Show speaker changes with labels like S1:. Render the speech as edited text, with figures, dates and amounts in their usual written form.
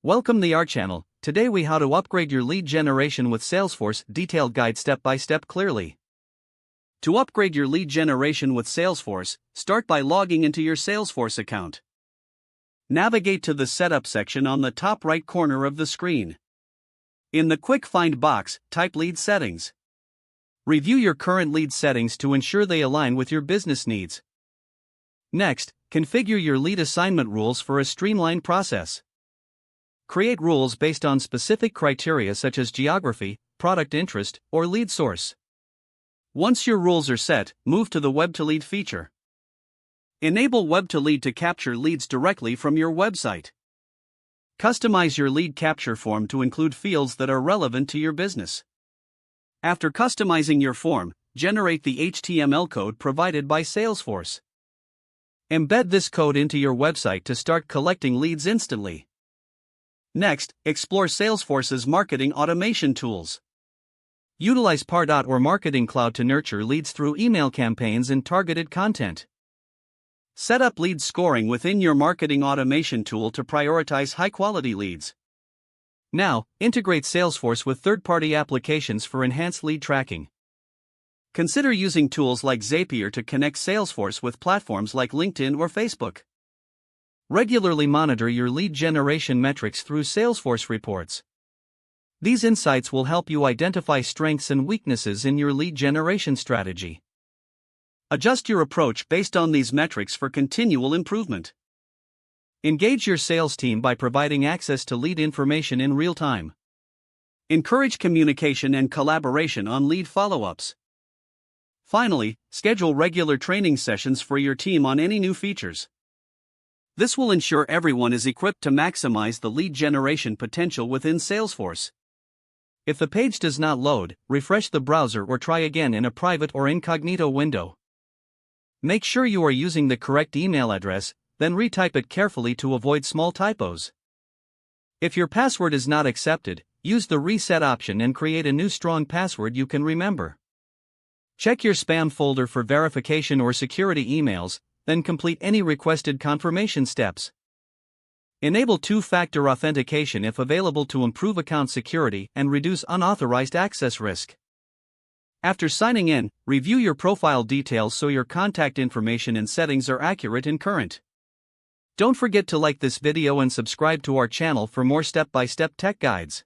S1: Welcome to our channel. Today we how to upgrade your lead generation with Salesforce, detailed guide step by step clearly. To upgrade your lead generation with Salesforce, start by logging into your Salesforce account. Navigate to the setup section on the top right corner of the screen. In the quick find box, type lead settings. Review your current lead settings to ensure they align with your business needs. Next, configure your lead assignment rules for a streamlined process. Create rules based on specific criteria such as geography, product interest, or lead source. Once your rules are set, move to the Web to Lead feature. Enable Web to Lead to capture leads directly from your website. Customize your lead capture form to include fields that are relevant to your business. After customizing your form, generate the HTML code provided by Salesforce. Embed this code into your website to start collecting leads instantly. Next, explore Salesforce's marketing automation tools. Utilize Pardot or Marketing Cloud to nurture leads through email campaigns and targeted content. Set up lead scoring within your marketing automation tool to prioritize high-quality leads. Now, integrate Salesforce with third-party applications for enhanced lead tracking. Consider using tools like Zapier to connect Salesforce with platforms like LinkedIn or Facebook. Regularly monitor your lead generation metrics through Salesforce reports. These insights will help you identify strengths and weaknesses in your lead generation strategy. Adjust your approach based on these metrics for continual improvement. Engage your sales team by providing access to lead information in real time. Encourage communication and collaboration on lead follow-ups. Finally, schedule regular training sessions for your team on any new features. This will ensure everyone is equipped to maximize the lead generation potential within Salesforce. If the page does not load, refresh the browser or try again in a private or incognito window. Make sure you are using the correct email address, then retype it carefully to avoid small typos. If your password is not accepted, use the reset option and create a new strong password you can remember. Check your spam folder for verification or security emails, then complete any requested confirmation steps. Enable two-factor authentication if available to improve account security and reduce unauthorized access risk. After signing in, review your profile details so your contact information and settings are accurate and current. Don't forget to like this video and subscribe to our channel for more step-by-step tech guides.